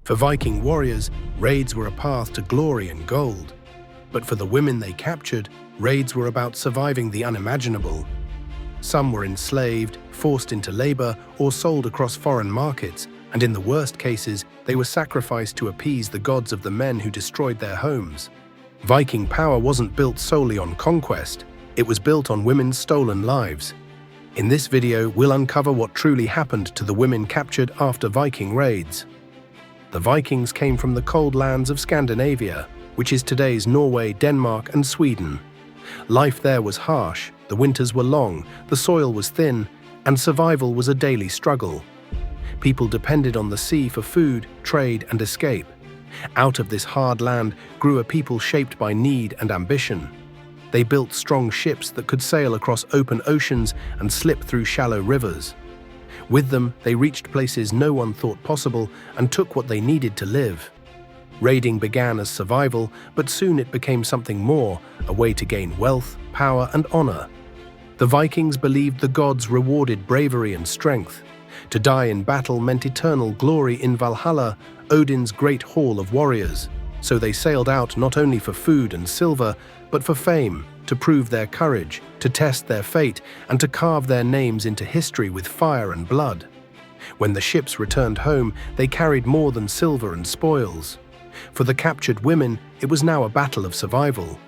For Viking warriors, raids were a path to glory and gold. But for the women they captured, raids were about surviving the unimaginable. Some were enslaved, forced into labor, or sold across foreign markets, and in the worst cases, they were sacrificed to appease the gods of the men who destroyed their homes. Viking power wasn't built solely on conquest, it was built on women's stolen lives. In this video, we'll uncover what truly happened to the women captured after Viking raids. The Vikings came from the cold lands of Scandinavia, which is today's Norway, Denmark, and Sweden. Life there was harsh, the winters were long, the soil was thin, and survival was a daily struggle. People depended on the sea for food, trade, and escape. Out of this hard land grew a people shaped by need and ambition. They built strong ships that could sail across open oceans and slip through shallow rivers. With them, they reached places no one thought possible and took what they needed to live. Raiding began as survival, but soon it became something more, a way to gain wealth, power, and honor. The Vikings believed the gods rewarded bravery and strength. To die in battle meant eternal glory in Valhalla, Odin's great hall of warriors. So they sailed out not only for food and silver, but for fame, to prove their courage, to test their fate, and to carve their names into history with fire and blood. When the ships returned home, they carried more than silver and spoils. For the captured women, it was now a battle of survival.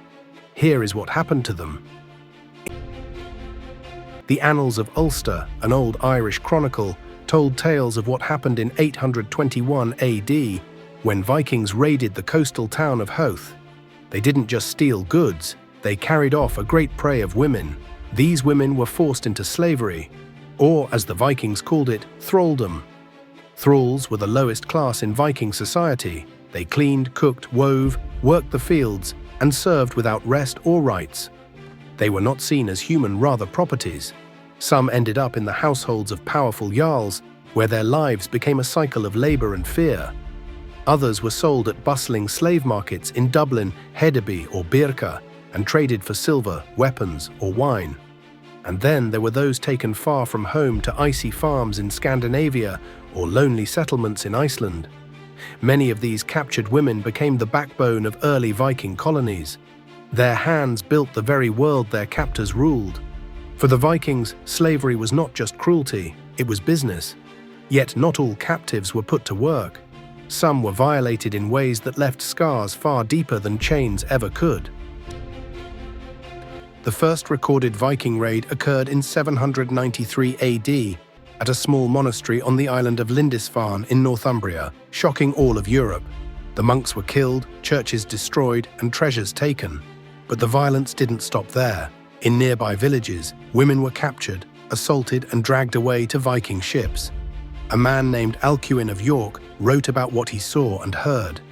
Here is what happened to them. The Annals of Ulster, an old Irish chronicle, told tales of what happened in 821 AD, when Vikings raided the coastal town of Howth. They didn't just steal goods, they carried off a great prey of women. These women were forced into slavery, or as the Vikings called it, thralldom. Thralls were the lowest class in Viking society. They cleaned, cooked, wove, worked the fields, and served without rest or rights. They were not seen as human, rather properties. Some ended up in the households of powerful jarls, where their lives became a cycle of labor and fear. Others were sold at bustling slave markets in Dublin, Hedeby, or Birka, and traded for silver, weapons, or wine. And then there were those taken far from home to icy farms in Scandinavia or lonely settlements in Iceland. Many of these captured women became the backbone of early Viking colonies. Their hands built the very world their captors ruled. For the Vikings, slavery was not just cruelty, it was business. Yet not all captives were put to work. Some were violated in ways that left scars far deeper than chains ever could. The first recorded Viking raid occurred in 793 AD at a small monastery on the island of Lindisfarne in Northumbria, shocking all of Europe. The monks were killed, churches destroyed, and treasures taken. But the violence didn't stop there. In nearby villages, women were captured, assaulted, and dragged away to Viking ships. A man named Alcuin of York wrote about what he saw and heard.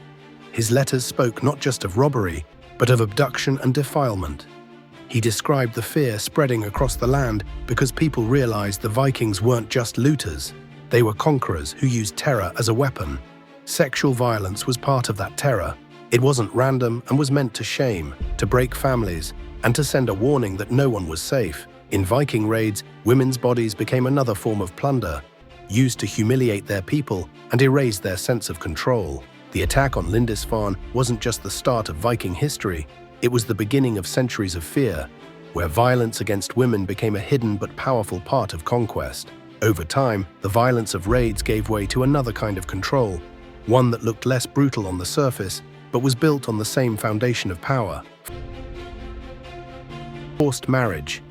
His letters spoke not just of robbery, but of abduction and defilement. He described the fear spreading across the land because people realized the Vikings weren't just looters. They were conquerors who used terror as a weapon. Sexual violence was part of that terror. It wasn't random and was meant to shame, to break families, and to send a warning that no one was safe. In Viking raids, women's bodies became another form of plunder, used to humiliate their people and erase their sense of control. The attack on Lindisfarne wasn't just the start of Viking history, it was the beginning of centuries of fear, where violence against women became a hidden but powerful part of conquest. Over time, the violence of raids gave way to another kind of control, one that looked less brutal on the surface, but was built on the same foundation of power. Forced marriage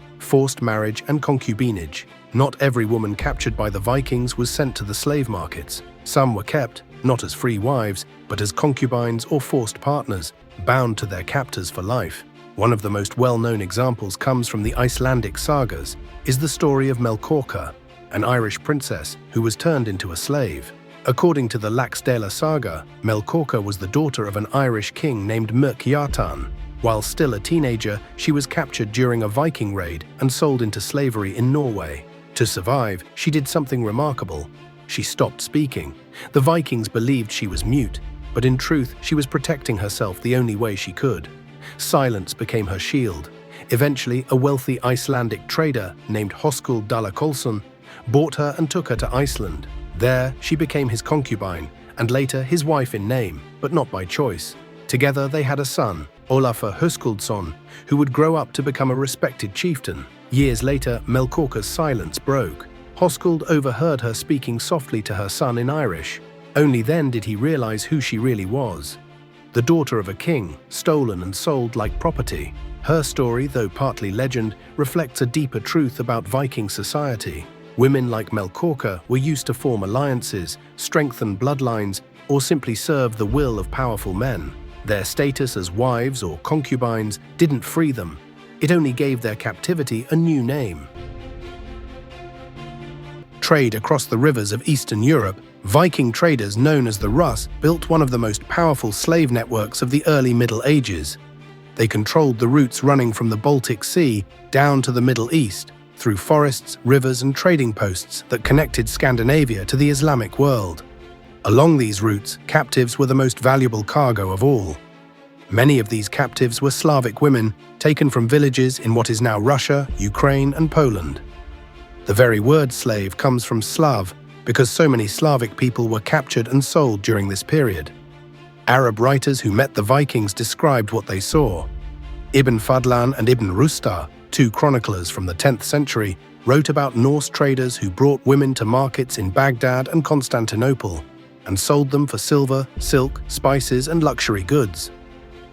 and concubinage. Not every woman captured by the Vikings was sent to the slave markets. Some were kept, not as free wives, but as concubines or forced partners, bound to their captors for life. One of the most well-known examples comes from the Icelandic sagas, is the story of Melkorka, an Irish princess who was turned into a slave. According to the Laxdæla saga, Melkorka was the daughter of an Irish king named Murkjartan. While still a teenager, she was captured during a Viking raid and sold into slavery in Norway. To survive, she did something remarkable. She stopped speaking. The Vikings believed she was mute, but in truth, she was protecting herself the only way she could. Silence became her shield. Eventually, a wealthy Icelandic trader named Höskuldr Dalakolsson bought her and took her to Iceland. There, she became his concubine, and later his wife in name, but not by choice. Together they had a son, Olafur Höskuldsson, who would grow up to become a respected chieftain. Years later, Melkorka's silence broke. Höskuld overheard her speaking softly to her son in Irish. Only then did he realize who she really was. The daughter of a king, stolen and sold like property. Her story, though partly legend, reflects a deeper truth about Viking society. Women like Melkorka were used to form alliances, strengthen bloodlines, or simply serve the will of powerful men. Their status as wives or concubines didn't free them. It only gave their captivity a new name. Trade across the rivers of Eastern Europe, Viking traders known as the Russ built one of the most powerful slave networks of the early Middle Ages. They controlled the routes running from the Baltic Sea down to the Middle East, through forests, rivers, and trading posts that connected Scandinavia to the Islamic world. Along these routes, captives were the most valuable cargo of all. Many of these captives were Slavic women taken from villages in what is now Russia, Ukraine, and Poland. The very word slave comes from Slav because so many Slavic people were captured and sold during this period. Arab writers who met the Vikings described what they saw. Ibn Fadlan and Ibn Rustar, two chroniclers from the 10th century, wrote about Norse traders who brought women to markets in Baghdad and Constantinople and sold them for silver, silk, spices, and luxury goods.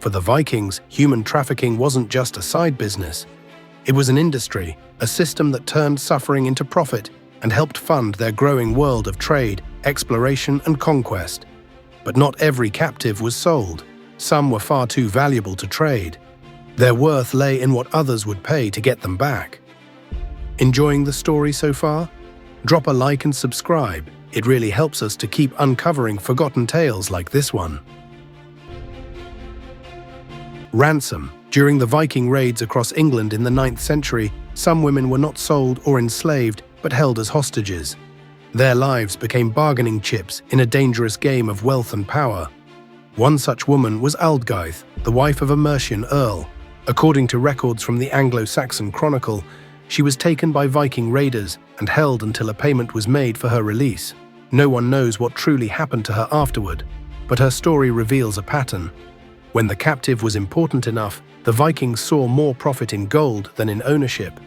For the Vikings, human trafficking wasn't just a side business. It was an industry, a system that turned suffering into profit and helped fund their growing world of trade, exploration, and conquest. But not every captive was sold. Some were far too valuable to trade. Their worth lay in what others would pay to get them back. Enjoying the story so far? Drop a like and subscribe. It really helps us to keep uncovering forgotten tales like this one. Ransom. During the Viking raids across England in the 9th century, some women were not sold or enslaved, but held as hostages. Their lives became bargaining chips in a dangerous game of wealth and power. One such woman was Aldgeith, the wife of a Mercian earl. According to records from the Anglo-Saxon Chronicle, she was taken by Viking raiders and held until a payment was made for her release. No one knows what truly happened to her afterward, but her story reveals a pattern. When the captive was important enough, the Vikings saw more profit in gold than in ownership.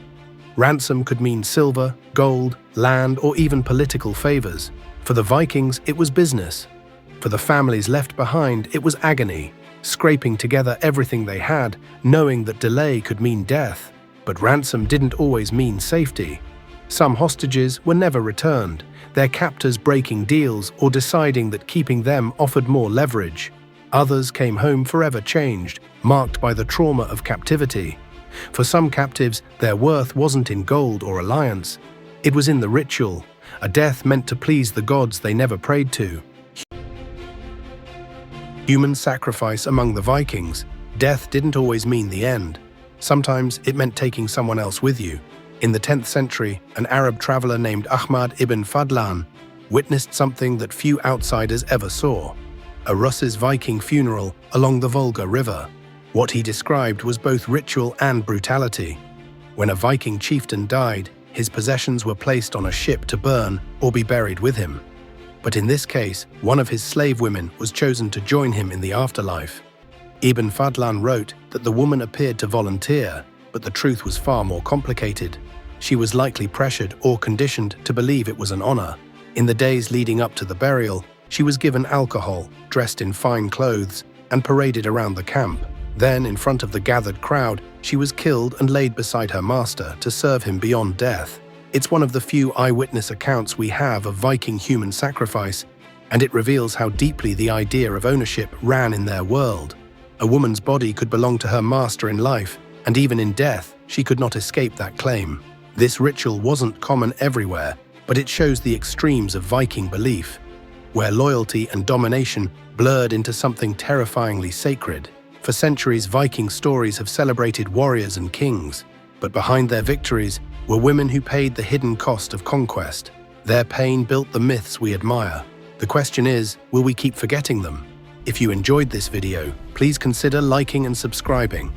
Ransom could mean silver, gold, land, or even political favors. For the Vikings, it was business. For the families left behind, it was agony, scraping together everything they had, knowing that delay could mean death. But ransom didn't always mean safety. Some hostages were never returned, their captors breaking deals or deciding that keeping them offered more leverage. Others came home forever changed, marked by the trauma of captivity. For some captives, their worth wasn't in gold or alliance. It was in the ritual, a death meant to please the gods they never prayed to. Human sacrifice among the Vikings. Death didn't always mean the end. Sometimes it meant taking someone else with you. In the 10th century, an Arab traveler named Ahmad ibn Fadlan witnessed something that few outsiders ever saw: a Russ's Viking funeral along the Volga River. What he described was both ritual and brutality. When a Viking chieftain died, his possessions were placed on a ship to burn or be buried with him. But in this case, one of his slave women was chosen to join him in the afterlife. Ibn Fadlan wrote that the woman appeared to volunteer, but the truth was far more complicated. She was likely pressured or conditioned to believe it was an honor. In the days leading up to the burial, she was given alcohol, dressed in fine clothes, and paraded around the camp. Then, in front of the gathered crowd, she was killed and laid beside her master to serve him beyond death. It's one of the few eyewitness accounts we have of Viking human sacrifice, and it reveals how deeply the idea of ownership ran in their world. A woman's body could belong to her master in life, and even in death, she could not escape that claim. This ritual wasn't common everywhere, but it shows the extremes of Viking belief, where loyalty and domination blurred into something terrifyingly sacred. For centuries, Viking stories have celebrated warriors and kings, but behind their victories were women who paid the hidden cost of conquest. Their pain built the myths we admire. The question is, will we keep forgetting them? If you enjoyed this video, please consider liking and subscribing.